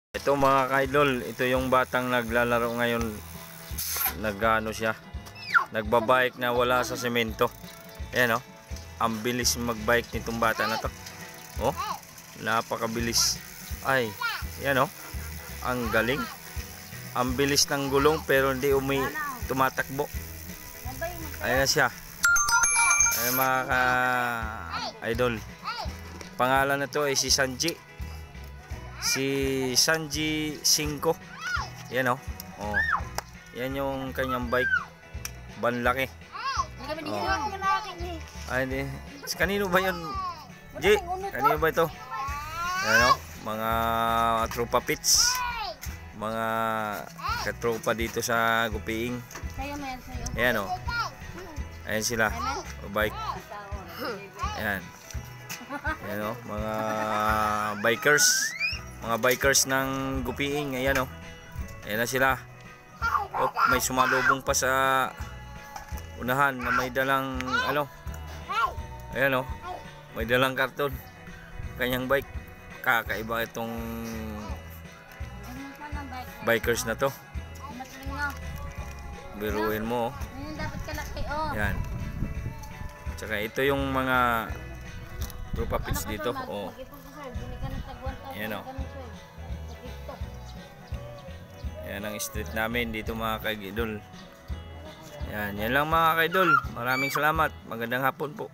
Ito mga kaidol, ito yung batang naglalaro ngayon. Nagano siya, nagbabike na wala sa semento. Ayan o, ang bilis magbike nitong bata na to. Oh, napakabilis. Ay, ayan o, ang galing. Ang bilis ng gulong pero hindi tumatakbo. Ayan na siya. Ayan mga ka-idol. Pangalan na to ay si Sanji. Si Sanji 5. Yan o. Oh. Yan yung kanyang bike. Banlaki. Oh. Ay, di. Kanino ba yun? Ji, kanino ba ito? Yan o. Mga tropa pits. Mga katropa dito sa Gupiing. Ayan o. Ayan sila. Bike. Ayan. Ayan o. Mga bikers. Mga bikers ng Gupiing. Ayan o. Ayan na sila. Oh, may sumalubong pa sa unahan na may dalang ano. Ayan o. May dalang karton. Kanyang bike. Kakaiba itong bikers na to. Biruin mo. Ayan. Tsaka ito yung mga tropa pits dito. Oh. Ayan o. Ayan ang street namin dito mga kaidol. Ayan, yan lang mga kaidol. Maraming salamat. Magandang hapon po.